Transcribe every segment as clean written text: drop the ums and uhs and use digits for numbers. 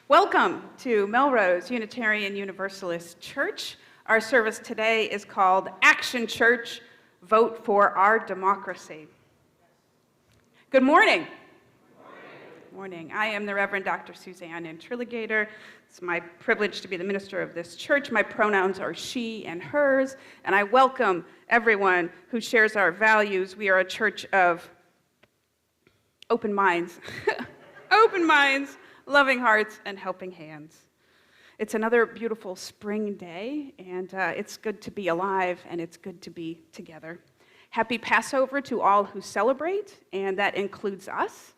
Welcome to Melrose Unitarian Universalist Church. Our service today is called Action Church, Vote for Our Democracy. Good morning. Good morning. I am the Reverend Dr. Suzanne Intriligator. It's my privilege to be the minister of this church. My pronouns are she and hers, and I welcome everyone who shares our values. We are a church of open minds, open minds, loving hearts, and helping hands. It's another beautiful spring day, and it's good to be alive, and it's good to be together. Happy Passover to all who celebrate, and that includes us.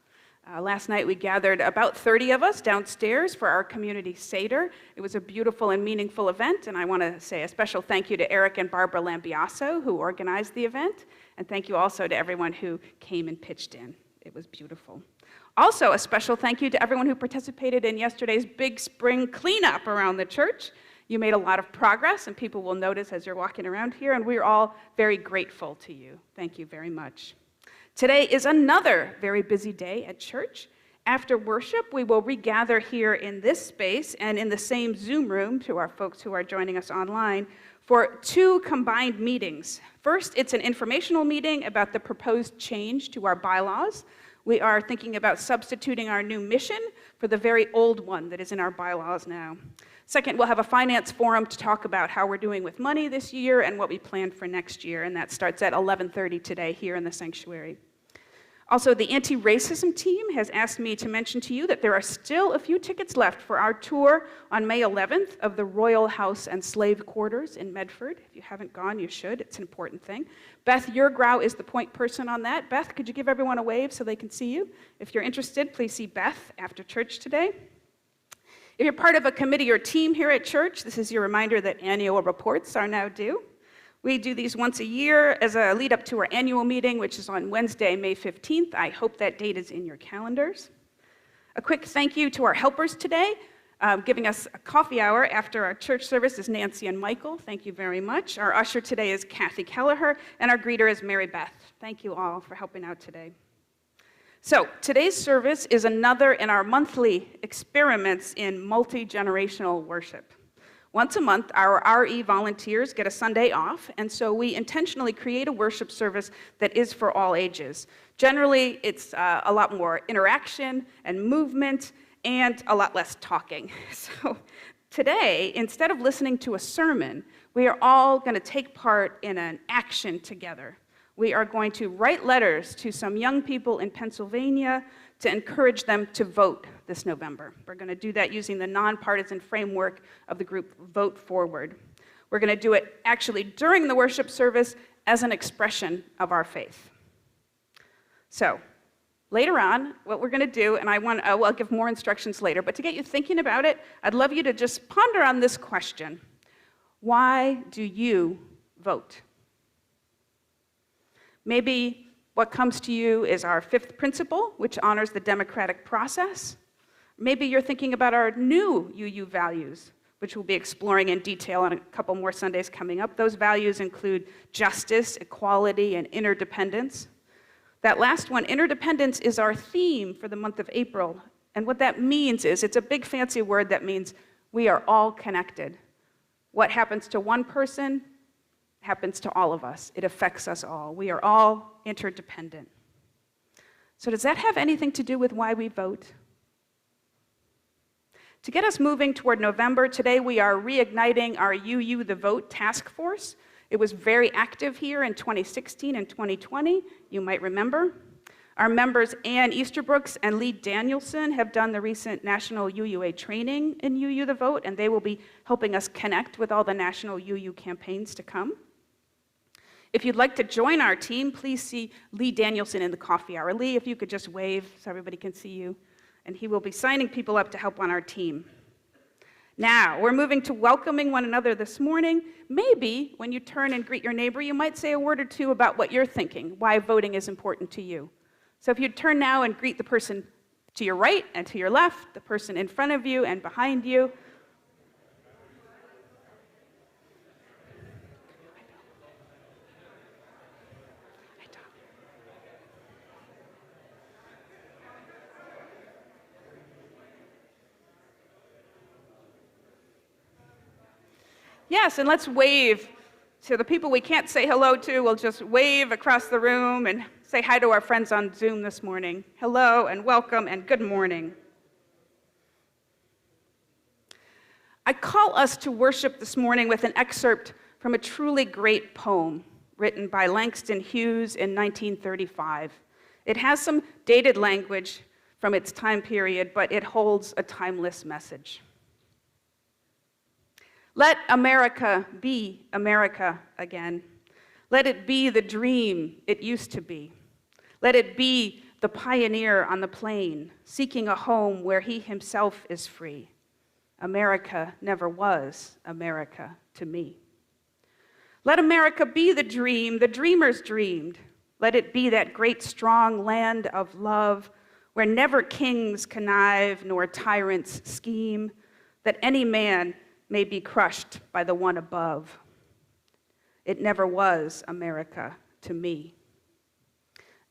Last night we gathered about 30 of us downstairs for our community Seder. It was a beautiful and meaningful event, and I want to say a special thank you to Eric and Barbara Lambiaso who organized the event, and thank you also to everyone who came and pitched in. It was beautiful. Also, a special thank you to everyone who participated in yesterday's big spring cleanup around the church. You made a lot of progress, and people will notice as you're walking around here, and we're all very grateful to you. Thank you very much. Today is another very busy day at church. After worship, we will regather here in this space and in the same Zoom room to our folks who are joining us online for two combined meetings. First, it's an informational meeting about the proposed change to our bylaws. We are thinking about substituting our new mission for the very old one that is in our bylaws now. Second, we'll have a finance forum to talk about how we're doing with money this year and what we plan for next year, and that starts at 11:30 today here in the sanctuary. Also, the anti-racism team has asked me to mention to you that there are still a few tickets left for our tour on May 11th of the Royal House and Slave Quarters in Medford. If you haven't gone, you should. It's an important thing. Beth Yergrau is the point person on that. Beth, could you give everyone a wave so they can see you? If you're interested, please see Beth after church today. If you're part of a committee or team here at church, this is your reminder that annual reports are now due. We do these once a year as a lead up to our annual meeting, which is on Wednesday, May 15th. I hope that date is in your calendars. A quick thank you to our helpers today. Giving us a coffee hour after our church service is Nancy and Michael. Thank you very much. Our usher today is Kathy Kelleher, and our greeter is Mary Beth. Thank you all for helping out today. So today's service is another in our monthly experiments in multi-generational worship. Once a month, our RE volunteers get a Sunday off, and so we intentionally create a worship service that is for all ages. Generally, it's a lot more interaction and movement and a lot less talking. So today, instead of listening to a sermon, we are all going to take part in an action together. We are going to write letters to some young people in Pennsylvania to encourage them to vote this November. We're going to do that using the nonpartisan framework of the group Vote Forward. We're going to do it actually during the worship service as an expression of our faith. So later on, what we're going to do, and I'll give more instructions later, but to get you thinking about it, I'd love you to just ponder on this question. Why do you vote? Maybe what comes to you is our fifth principle, which honors the democratic process. Maybe you're thinking about our new UU values, which we'll be exploring in detail on a couple more Sundays coming up. Those values include justice, equality, and interdependence. That last one, interdependence, is our theme for the month of April. And what that means is, it's a big fancy word that means we are all connected. What happens to one person happens to all of us. It affects us all. We are all interdependent. So does that have anything to do with why we vote? To get us moving toward November, today we are reigniting our UU the Vote task force. It was very active here in 2016 and 2020, you might remember. Our members Ann Easterbrooks and Lee Danielson have done the recent national UUA training in UU the Vote, and they will be helping us connect with all the national UU campaigns to come. If you'd like to join our team, please see Lee Danielson in the coffee hour. Lee, if you could just wave so everybody can see you. And he will be signing people up to help on our team. Now, we're moving to welcoming one another this morning. Maybe when you turn and greet your neighbor, you might say a word or two about what you're thinking, why voting is important to you. So if you'd turn now and greet the person to your right and to your left, the person in front of you and behind you. Yes, and let's wave to the people we can't say hello to. We'll just wave across the room and say hi to our friends on Zoom this morning. Hello and welcome and good morning. I call us to worship this morning with an excerpt from a truly great poem written by Langston Hughes in 1935. It has some dated language from its time period, but it holds a timeless message. Let America be America again. Let it be the dream it used to be. Let it be the pioneer on the plain, seeking a home where he himself is free. America never was America to me. Let America be the dream the dreamers dreamed. Let it be that great strong land of love where never kings connive nor tyrants scheme, that any man may be crushed by the one above. It never was America to me.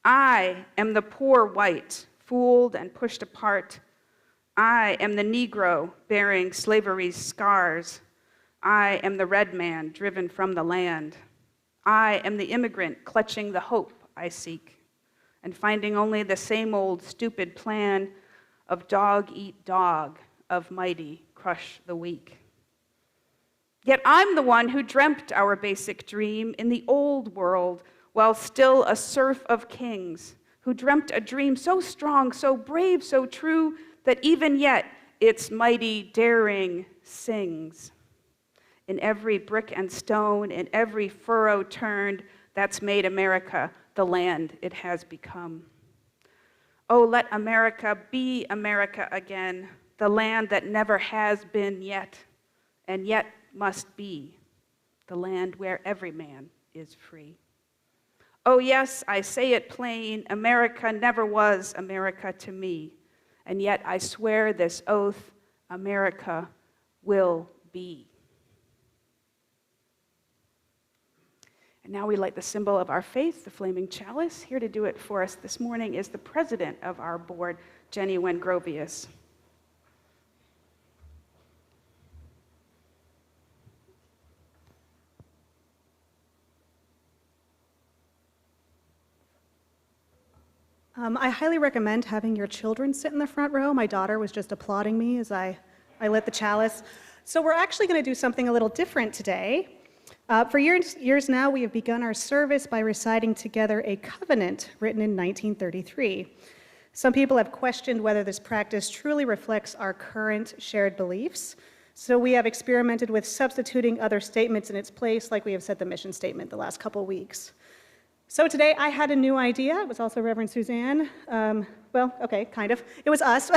I am the poor white, fooled and pushed apart. I am the Negro bearing slavery's scars. I am the red man driven from the land. I am the immigrant clutching the hope I seek and finding only the same old stupid plan of dog eat dog, of mighty crush the weak. Yet I'm the one who dreamt our basic dream in the old world while still a serf of kings, who dreamt a dream so strong, so brave, so true, that even yet its mighty daring sings. In every brick and stone, in every furrow turned, that's made America the land it has become. Oh, let America be America again, the land that never has been yet, and yet must be, the land where every man is free. Oh yes, I say it plain, America never was America to me, and yet I swear this oath, America will be. And now we light the symbol of our faith, the flaming chalice. Here to do it for us this morning is the president of our board, Jenny Wengrovius. I highly recommend having your children sit in the front row. My daughter was just applauding me as I lit the chalice. So we're actually going to do something a little different today. For years now, we have begun our service by reciting together a covenant written in 1933. Some people have questioned whether this practice truly reflects our current shared beliefs. So we have experimented with substituting other statements in its place, like we have said the mission statement the last couple weeks. So today I had a new idea. It was also Reverend Suzanne. Well, okay, kind of. It was us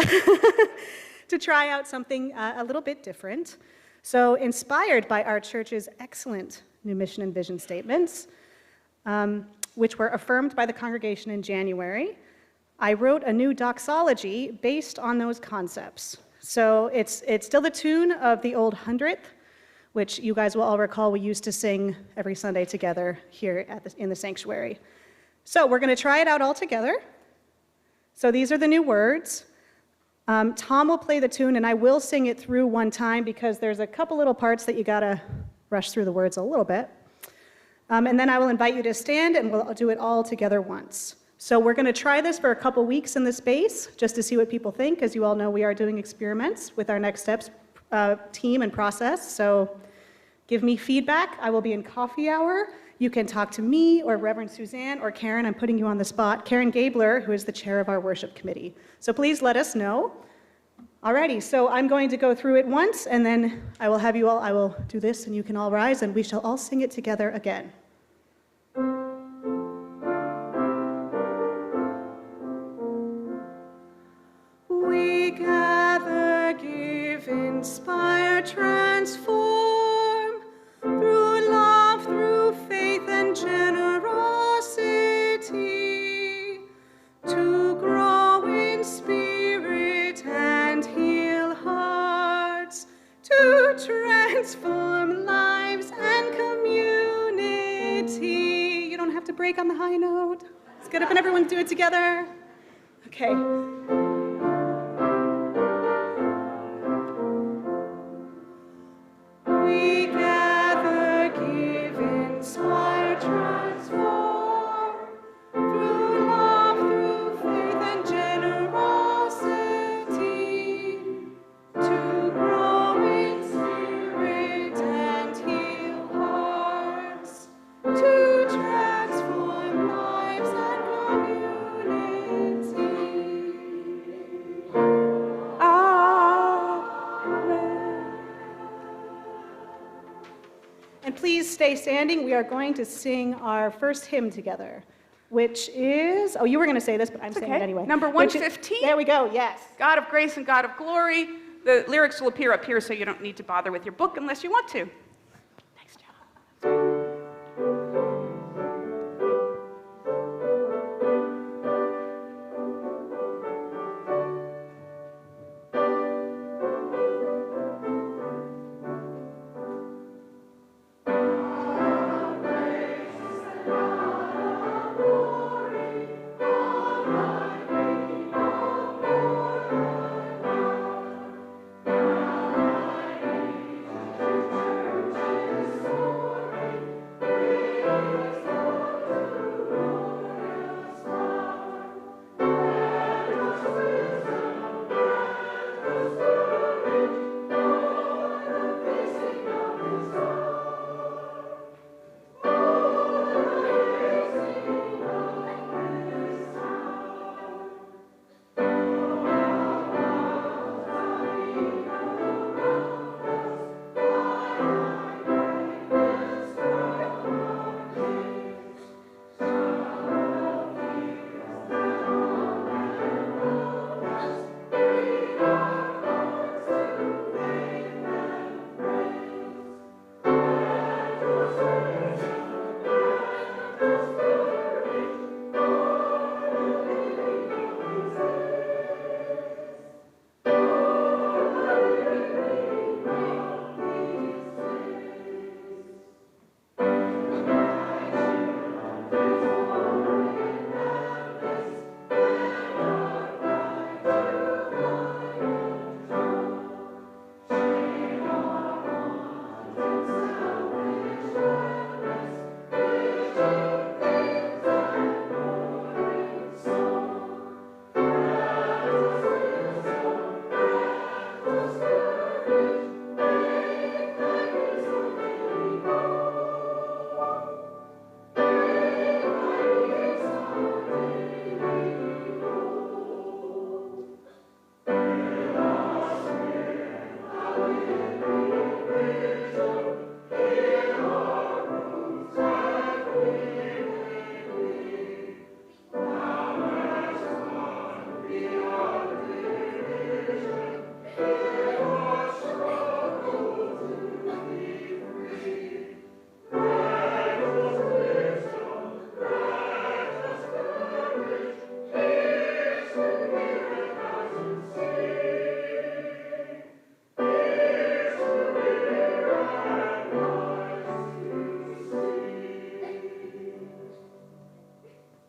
to try out something a little bit different. So inspired by our church's excellent new mission and vision statements, which were affirmed by the congregation in January, I wrote a new doxology based on those concepts. So it's still the tune of the old 100th, which you guys will all recall we used to sing every Sunday together here in the sanctuary. So we're going to try it out all together. So these are the new words. Tom will play the tune, and I will sing it through one time because there's a couple little parts that you got to rush through the words a little bit. And then I will invite you to stand, and we'll do it all together once. So we're going to try this for a couple weeks in the space just to see what people think. As you all know, we are doing experiments with our Next Steps team and process. So give me feedback. I will be in coffee hour. You can talk to me or Reverend Suzanne or Karen. I'm putting you on the spot. Karen Gabler, who is the chair of our worship committee. So please let us know. Alrighty, so I'm going to go through it once, and then I will do this, and you can all rise, and we shall all sing it together again. We gather, give, inspire, transform, through love, through faith and generosity, to grow in spirit and heal hearts, to transform lives and community. You don't have to break on the high note. Let's get up and everyone do it together. Okay. We gather. please stay standing, we are going to sing our first hymn together, which is, oh, you were going to say this, but I'm saying it anyway. Number 115. There we go, yes. God of grace and God of glory. The lyrics will appear up here, so you don't need to bother with your book unless you want to. Nice job.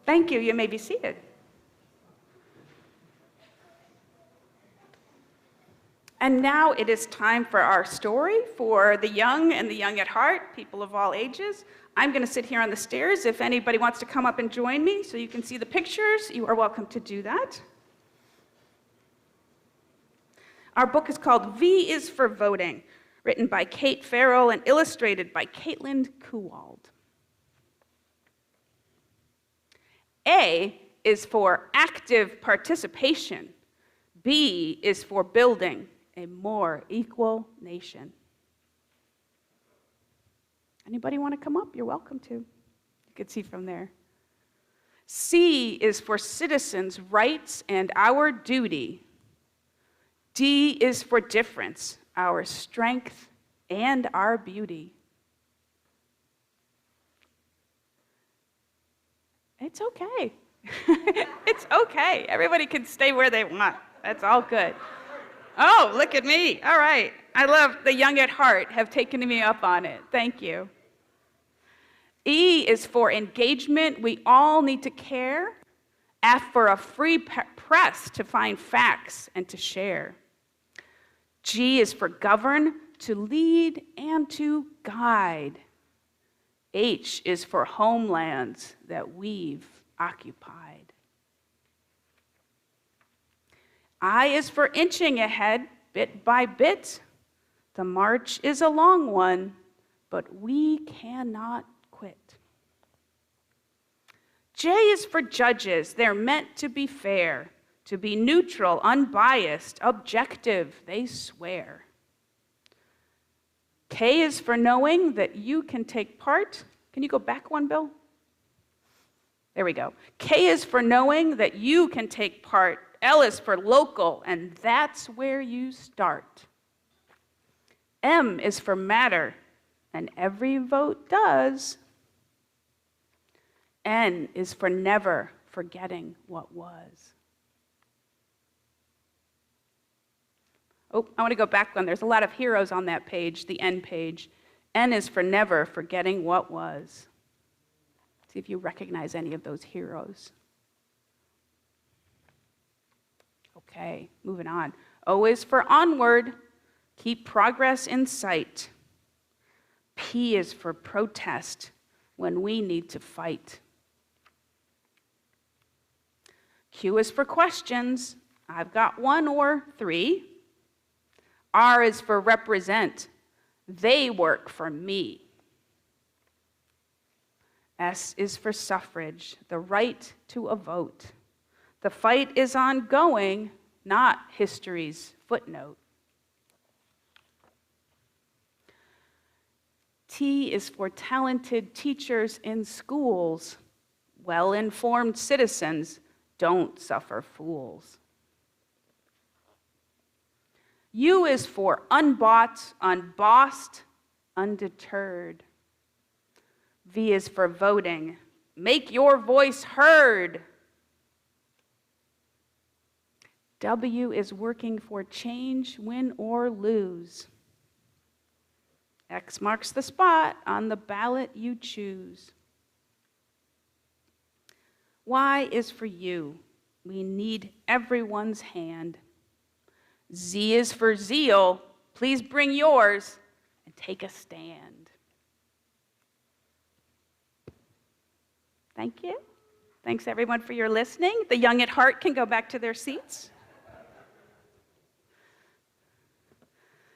Thank you. You may be seated. And now it is time for our story for the young and the young at heart, people of all ages. I'm going to sit here on the stairs. If anybody wants to come up and join me so you can see the pictures, you are welcome to do that. Our book is called V is for Voting, written by Kate Farrell and illustrated by Caitlin Kuwald. A is for active participation. B is for building a more equal nation. Anybody want to come up? You're welcome to. You can see from there. C is for citizens' rights and our duty. D is for difference, our strength and our beauty. It's okay. It's okay. Everybody can stay where they want. That's all good. Oh, look at me. All right. I love the young at heart have taken me up on it. Thank you. E is for engagement. We all need to care. F for a free press to find facts and to share. G is for govern, to lead and to guide. H is for homelands that we've occupied. I is for inching ahead, bit by bit. The march is a long one, but we cannot quit. J is for judges. They're meant to be fair, to be neutral, unbiased, objective, they swear. K is for knowing that you can take part. Can you go back one, Bill? There we go. K is for knowing that you can take part. L is for local, and that's where you start. M is for matter, and every vote does. N is for never forgetting what was. Oh, I want to go back one. There's a lot of heroes on that page, the N page. N is for never forgetting what was. See if you recognize any of those heroes. Okay, moving on. O is for onward. Keep progress in sight. P is for protest when we need to fight. Q is for questions. I've got one or three. R is for represent. They work for me. S is for suffrage, the right to a vote. The fight is ongoing, not history's footnote. T is for talented teachers in schools. Well-informed citizens don't suffer fools. U is for unbought, unbossed, undeterred. V is for voting. Make your voice heard. W is working for change, win or lose. X marks the spot on the ballot you choose. Y is for you. We need everyone's hand. Z is for zeal. Please bring yours and take a stand. Thank you. Thanks everyone for your listening. The young at heart can go back to their seats.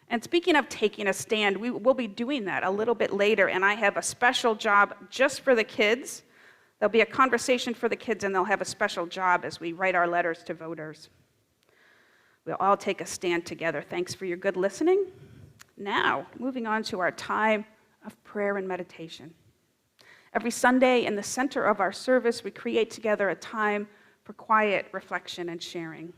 And speaking of taking a stand, we will be doing that a little bit later, and I have a special job just for the kids. There'll be a conversation for the kids, and they'll have a special job as we write our letters to voters. We'll all take a stand together. Thanks for your good listening. Now, moving on to our time of prayer and meditation. Every Sunday, in the center of our service, we create together a time for quiet reflection and sharing.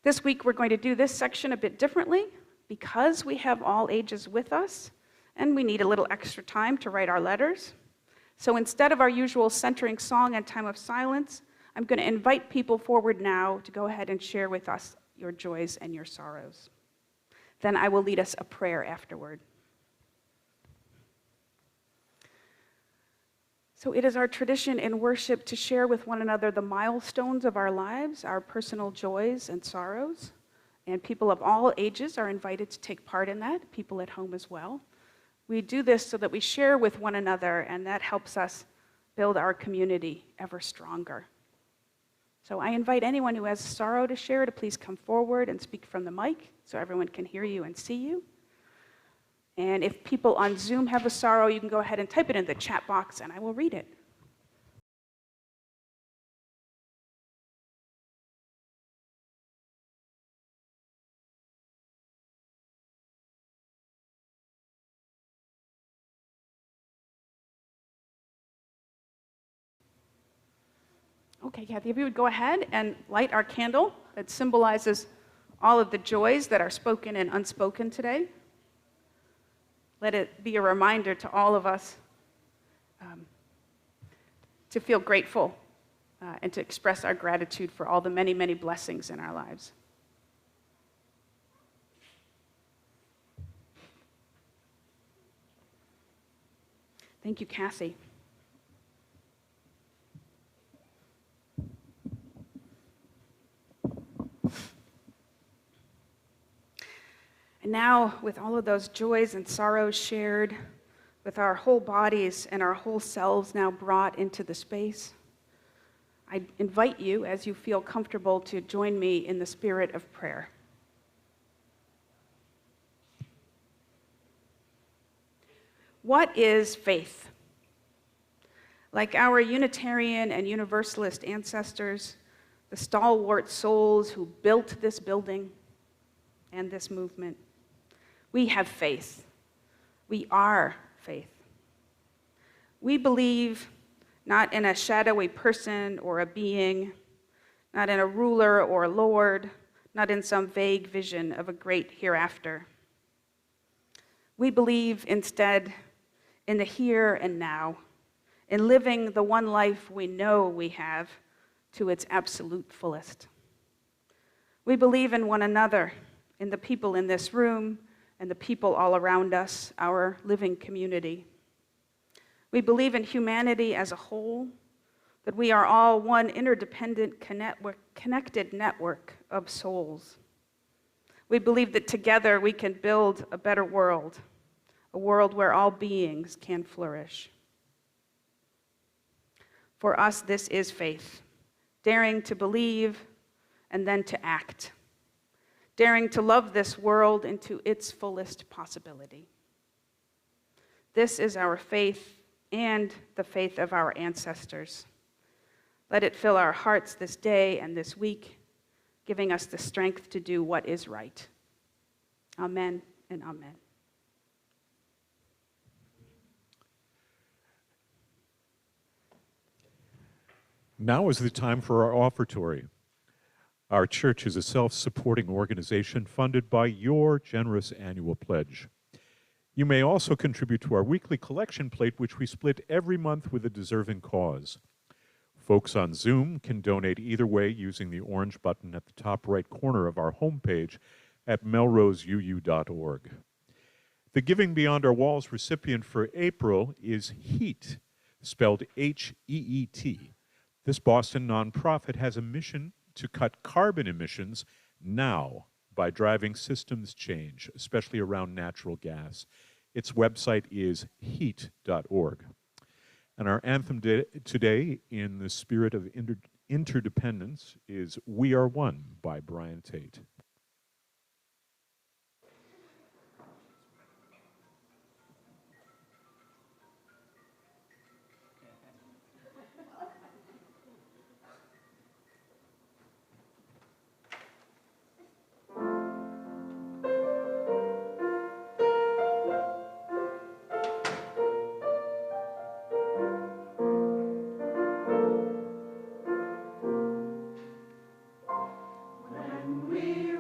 This week, we're going to do this section a bit differently because we have all ages with us, and we need a little extra time to write our letters. So instead of our usual centering song and time of silence, I'm going to invite people forward now to go ahead and share with us your joys and your sorrows. Then I will lead us a prayer afterward. So it is our tradition in worship to share with one another the milestones of our lives, our personal joys and sorrows. And people of all ages are invited to take part in that, people at home as well. We do this so that we share with one another, and that helps us build our community ever stronger. So I invite anyone who has sorrow to share to please come forward and speak from the mic so everyone can hear you and see you. And if people on Zoom have a sorrow, you can go ahead and type it in the chat box and I will read it. Okay, Kathy, if you would go ahead and light our candle that symbolizes all of the joys that are spoken and unspoken today. Let it be a reminder to all of us to feel grateful and to express our gratitude for all the many, many blessings in our lives. Thank you, Cassie. And now, with all of those joys and sorrows shared, with our whole bodies and our whole selves now brought into the space, I invite you, as you feel comfortable, to join me in the spirit of prayer. What is faith? Like our Unitarian and Universalist ancestors, the stalwart souls who built this building and this movement, we have faith We are faith. We believe not in a shadowy person or a being, not in a ruler or a lord, not in some vague vision of a great hereafter. We believe instead in the here and now, in living the one life we know we have to its absolute fullest. We believe in one another, in the people in this room and the people all around us, our living community. We believe in humanity as a whole, that we are all one interdependent, connected network of souls. We believe that together we can build a better world, a world where all beings can flourish. For us, this is faith, daring to believe and then to act, daring to love this world into its fullest possibility. This is our faith and the faith of our ancestors. Let it fill our hearts this day and this week, giving us the strength to do what is right. Amen and amen. Now is the time for our offertory. Our church is a self-supporting organization funded by your generous annual pledge. You may also contribute to our weekly collection plate, which we split every month with a deserving cause. Folks on Zoom can donate either way using the orange button at the top right corner of our homepage at melroseuu.org. The Giving Beyond Our Walls recipient for April is HEAT, spelled H-E-E-T. This Boston nonprofit has a mission to cut carbon emissions now by driving systems change, especially around natural gas. Its website is heat.org. And our anthem today, in the spirit of interdependence, is We Are One by Brian Tate. We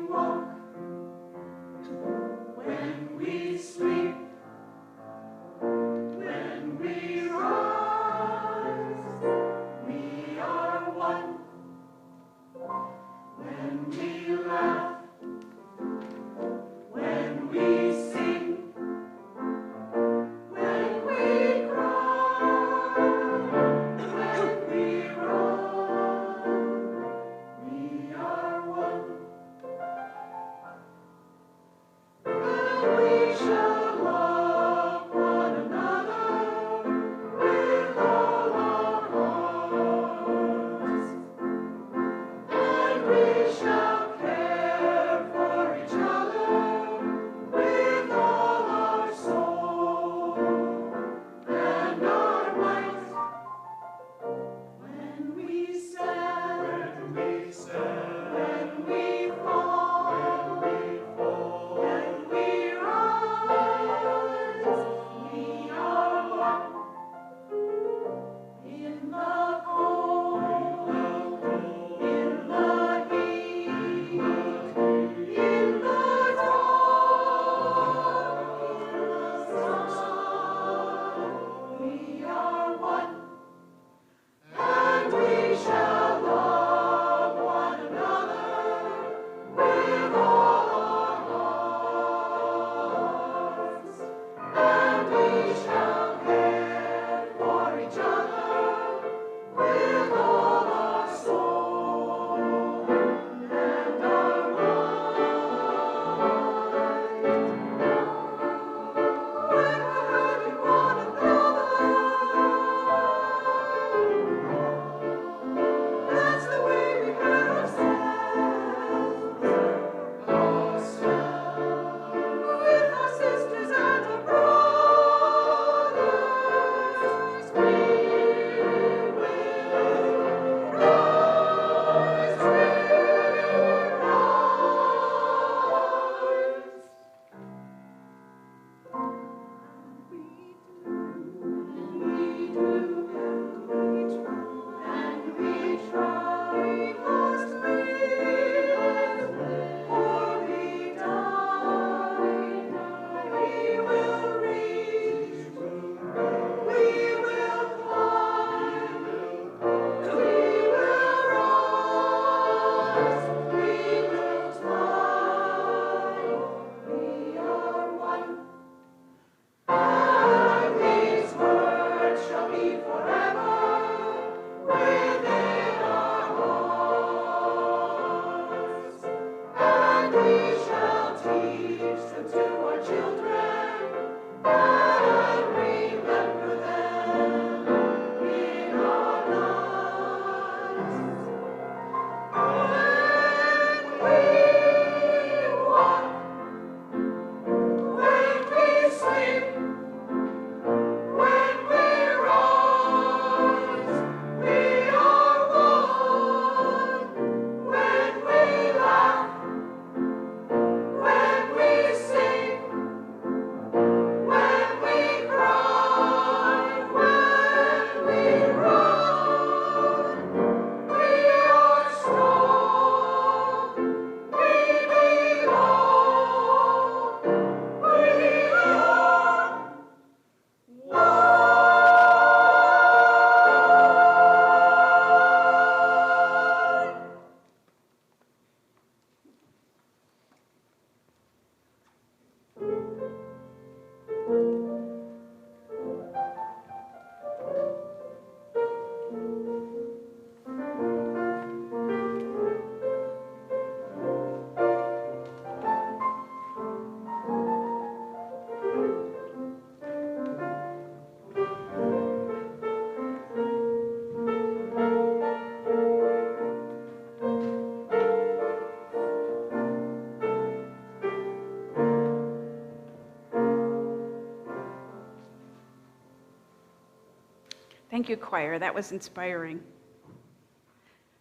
Thank you, choir. That was inspiring.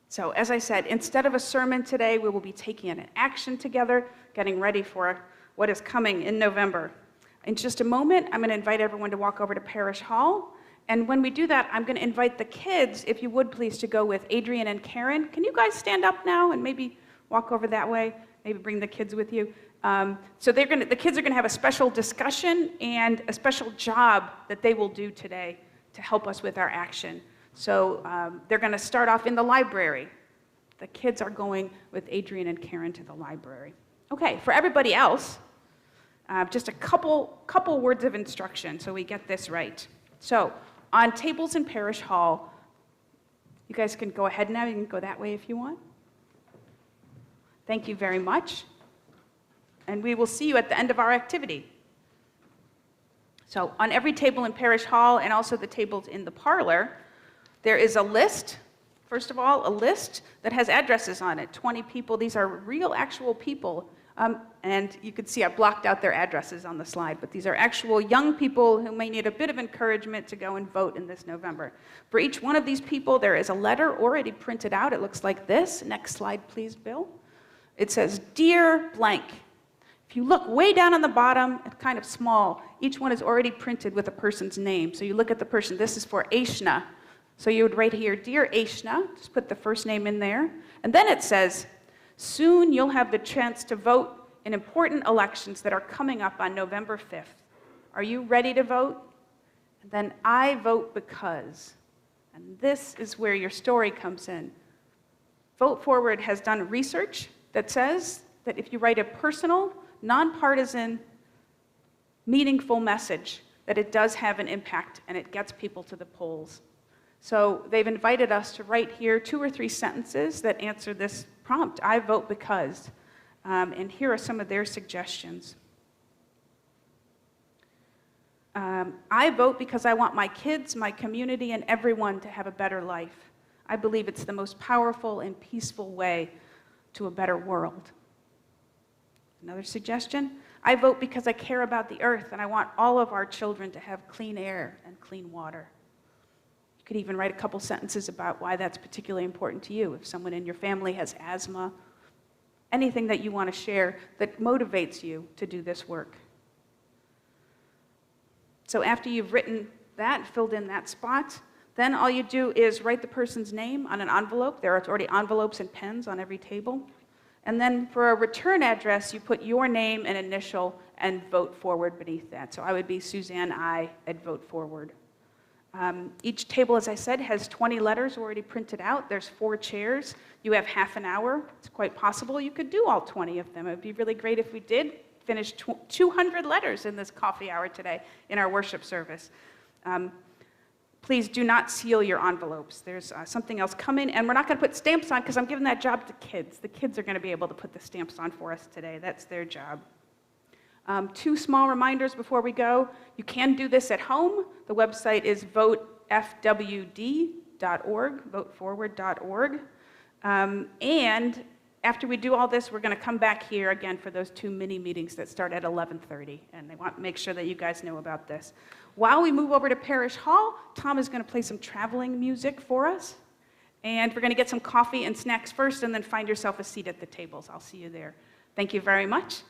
So, as I said, instead of a sermon today, we will be taking an action together, getting ready for what is coming in November. In just a moment, I'm going to invite everyone to walk over to Parish Hall. And when we do that, I'm going to invite the kids, if you would please, to go with Adrian and Karen. Can you guys stand up now and maybe walk over that way? Maybe bring the kids with you. So the kids are going to have a special discussion and a special job that they will do today to help us with our action. So they're going to start off in the library. The kids are going with Adrian and Karen to the library. Okay, for everybody else, just a couple words of instruction so we get this right. So on tables in Parish Hall, you guys can go ahead now. You can go that way if you want. Thank you very much. And we will see you at the end of our activity. So on every table in Parish Hall and also the tables in the parlor, there is a list. First of all, a list that has addresses on it, 20 people. These are real, actual people. And you can see I blocked out their addresses on the slide, but these are actual young people who may need a bit of encouragement to go and vote in this November. For each one of these people, there is a letter already printed out. It looks like this. Next slide, please, Bill. It says, Dear blank. If you look way down on the bottom, it's kind of small. Each one is already printed with a person's name. So you look at the person. This is for Ashna. So you would write here, Dear Ashna. Just put the first name in there. And then it says, soon you'll have the chance to vote in important elections that are coming up on November 5th. Are you ready to vote? And then I vote because. And this is where your story comes in. Vote Forward has done research that says that if you write a personal, nonpartisan, meaningful message, that it does have an impact and it gets people to the polls. So they've invited us to write here 2 or 3 sentences that answer this prompt, I vote because. And here are some of their suggestions. I vote because I want my kids, my community, and everyone to have a better life. I believe it's the most powerful and peaceful way to a better world. Another suggestion, I vote because I care about the earth and I want all of our children to have clean air and clean water. You could even write a couple sentences about why that's particularly important to you. If someone in your family has asthma, anything that you want to share that motivates you to do this work. So after you've written that, filled in that spot, then all you do is write the person's name on an envelope. There are already envelopes and pens on every table. And then for a return address, you put your name and initial and Vote Forward beneath that. So I would be Suzanne I at Vote Forward. Each table, as I said, has 20 letters already printed out. There's 4 chairs. You have half an hour. It's quite possible you could do all 20 of them. It would be really great if we did finish 200 letters in this coffee hour today in our worship service. Please do not seal your envelopes. There's something else coming, and we're not going to put stamps on because I'm giving that job to kids. The kids are going to be able to put the stamps on for us today. That's their job. 2 small reminders before we go. You can do this at home. The website is votefwd.org, voteforward.org. And after we do all this, we're going to come back here again for those 2 mini meetings that start at 11:30. And I want to make sure that you guys know about this. While we move over to Parish Hall, Tom is going to play some traveling music for us. And we're going to get some coffee and snacks first, and then find yourself a seat at the tables. I'll see you there. Thank you very much.